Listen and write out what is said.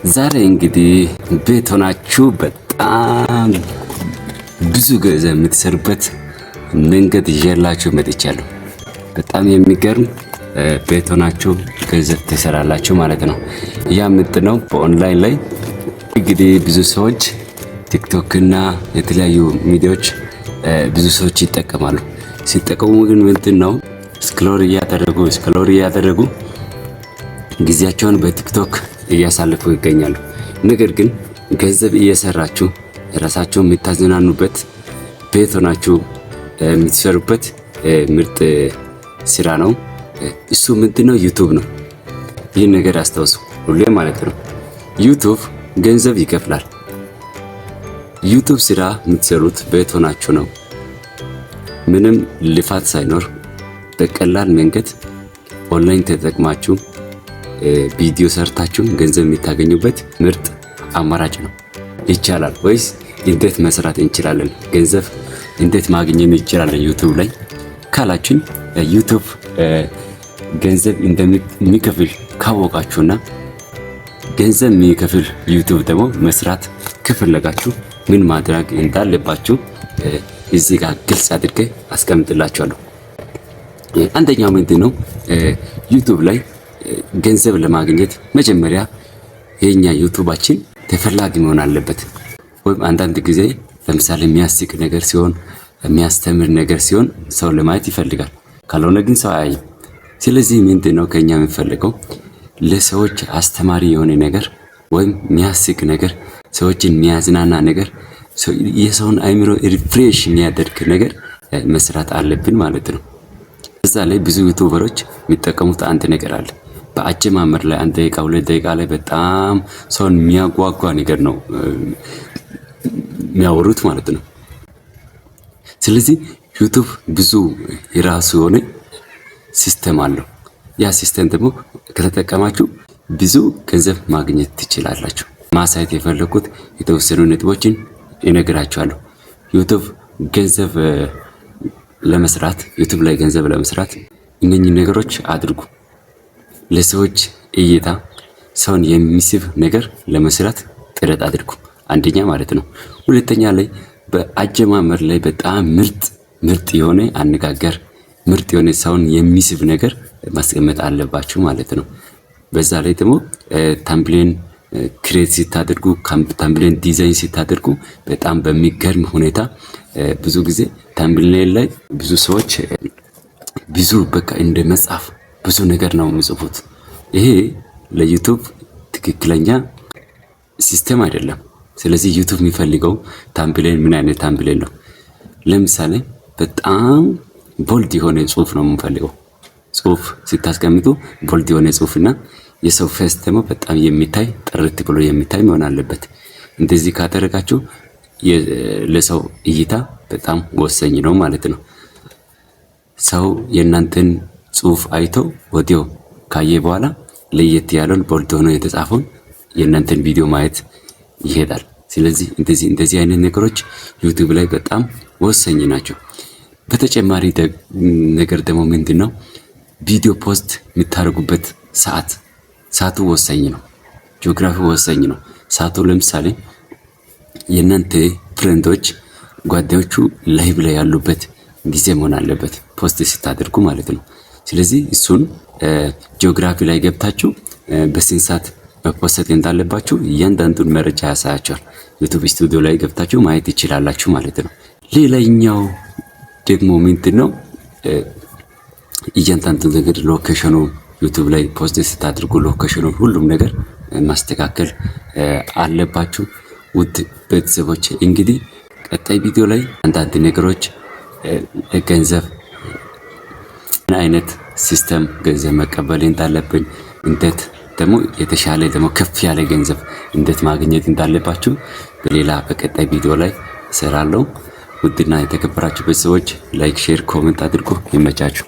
ዛሬ እንግዲህ ቤት ሆናችሁ በጣም ብዙ ገንዘብ የምትሰሩበት መንገድ ይዤላችሁ መጥቻለሁ። በጣም የሚገርም ቤት ሆናችሁ ገንዘብ ትሰራላችሁ ማለት ነው። ያ ምንድነው? በኦንላይን ላይ እንግዲህ ብዙ ሰዎች ቲክቶክ እና የተለያዩ ሚዲያዎች ብዙ ሰዎች ይጠቀማሉ። ሲጠቀሙ ግን ምንድነው? ስክሮል እያደረጉ ጊዜያቸውን በቲክቶክ እያሳለፉ ይገኛሉ። ነገር ግን ገንዘብ እየሰራችሁ ራሳችሁን የምታዝናኑበት ቤት ሆናችሁ የምትሰሩበት ምርጥ ስራ ነው። እሱ ምንድነው? ዩቲዩብ ነው። ይህን ነገር አስታውሱ ሁሌ ማለት ነው። ዩቲዩብ ገንዘብ ይከፍላል። ዩቲዩብ ስራ የምትሰሩት ቤት ሆናችሁ ነው። ምንም ልፋት ሳይኖር በቀላል መንገድ ኦንላይን ተጠቅማችሁ ቪዲዮ ሰርታችሁ ገንዘብ የምታገኙበት ምርጥ አማራጭ ነው። ይቻላል ወይስ እንዴት መስራት እንችላለን? ገንዘብ እንዴት ማግኘት እንችላለን ዩቲዩብ ላይ ካላችሁኝ፣ ዩቲዩብ ገንዘብ እንደሚከፍል ካወቃችሁና ገንዘብ የሚከፍል ዩቲዩብ ደግሞ መስራት ከፈለጋችሁ ምን ማድረግ እንዳለባችሁ እዚህ ጋር ግልጽ አድርጌ አስቀምጥላችኋለሁ። አንደኛው ምንድነው? ዩቲዩብ ላይ ገንዘብ ለማግኘት መጀመሪያ የኛ ዩቲዩባችን ተፈላጊ መሆን አለበት። ወይም አንዳንድ ጊዜ ለምሳሌ የሚያስቅ ነገር ሲሆን፣ የሚያስተምር ነገር ሲሆን ሰው ለማየት ይፈልጋል። ካልሆነ ግን ሰው አያይም። ስለዚህ ምንድነው ከኛ የምንፈልገው? ለሰዎች አስተማሪ የሆነ ነገር ወይም የሚያስቅ ነገር፣ ሰዎችን የሚያዝናና ነገር፣ የሰውን አይምሮ ሪፍሬሽ የሚያደርግ ነገር መስራት አለብን ማለት ነው። እዛ ላይ ብዙ ዩቲዩበሮች የሚጠቀሙት አንድ ነገር አለ። በአጀማመር ላይ 1 ደቂቃ 2 ደቂቃ ላይ በጣም ሰውን የሚያጓጓ ነገር ነው የሚያወሩት ማለት ነው። ስለዚህ ዩቲዩብ ብዙ የራሱ የሆነ ሲስተም አለው። ያ ሲስተም ደግሞ ከተጠቀማችሁ ብዙ ገንዘብ ማግኘት ትችላላችሁ። ማሳየት የፈለኩት የተወሰኑ ነጥቦችን እነግራችኋለሁ። ዩቲዩብ ላይ ገንዘብ ለመስራት እነኚህ ነገሮች አድርጉ። ለሰዎች እይታ ሰውን የሚስብ ነገር ለመስራት ጥረት አድርጉ። አንደኛ ማለት ነው። ሁለተኛ ላይ በአጀማመር ላይ በጣም ምርጥ የሆነ አነጋገር፣ ምርጥ የሆነ ሰውን የሚስብ ነገር ማስቀመጥ አለባችሁ ማለት ነው። በዛ ላይ ደግሞ ታምብሌን ክሬት ሲታደርጉ፣ ታምብሌን ዲዛይን ሲታደርጉ በጣም በሚገርም ሁኔታ ብዙ ጊዜ ታምብሌን ላይ ብዙ ሰዎች ብዙ በቃ እንደ መጽሐፍ ብዙ ነገር ነው የሚጽፉት። ይሄ ለዩቲዩብ ትክክለኛ ሲስተም አይደለም። ስለዚህ ዩቲዩብ የሚፈልገው ታምብሌን ምን አይነት ታምብሌን ነው? ለምሳሌ በጣም ቦልድ የሆነ ጽሁፍ ነው የምንፈልገው። ጽሁፍ ስታስቀምጡ ቦልድ የሆነ ጽሁፍና የሰው ፌስ ደግሞ በጣም የሚታይ ጥርት ብሎ የሚታይ መሆን አለበት። እንደዚህ ካደረጋችሁ ለሰው እይታ በጣም ወሳኝ ነው ማለት ነው። ሰው የእናንተን ጽሁፍ አይቶ ወዲያው ካየ በኋላ ለየት ያለውን ቦልድ ሆኖ የተጻፈውን የእናንተን ቪዲዮ ማየት ይሄዳል። ስለዚህ እንደዚህ አይነት ነገሮች ዩቲዩብ ላይ በጣም ወሳኝ ናቸው። በተጨማሪ ነገር ደግሞ ምንድነው? ቪዲዮ ፖስት የምታደርጉበት ሰዓቱ ወሳኝ ነው። ጂኦግራፊ ወሳኝ ነው። ሰዓቱ ለምሳሌ የእናንተ ፍሬንዶች ጓደኞቹ ላይቭ ላይ ያሉበት ጊዜ መሆን አለበት ፖስት ስታደርጉ ማለት ነው። ስለዚህ እሱን ጂኦግራፊ ላይ ገብታችሁ በስንት ሰዓት መፖስት እንዳለባችሁ እያንዳንዱን መረጃ ያሳያችኋል። ዩቲዩብ ስቱዲዮ ላይ ገብታችሁ ማየት ይችላላችሁ ማለት ነው። ሌላኛው ደግሞ ምንድነው? እያንዳንዱ ነገር ሎኬሽኑ ዩቲዩብ ላይ ፖስት ስታደርጉ ሎኬሽኑ ሁሉም ነገር ማስተካከል አለባችሁ። ውድ ቤተሰቦች እንግዲህ ቀጣይ ቪዲዮ ላይ አንዳንድ ነገሮች ገንዘብ ምን አይነት ሲስተም ገንዘብ መቀበል እንዳለብን፣ እንዴት ደግሞ የተሻለ ደግሞ ከፍ ያለ ገንዘብ እንዴት ማግኘት እንዳለባችሁ በሌላ በቀጣይ ቪዲዮ ላይ እሰራለሁ። ውድና የተከበራችሁ ቤተሰቦች ላይክ፣ ሼር፣ ኮሜንት አድርጉ። ይመቻችሁ።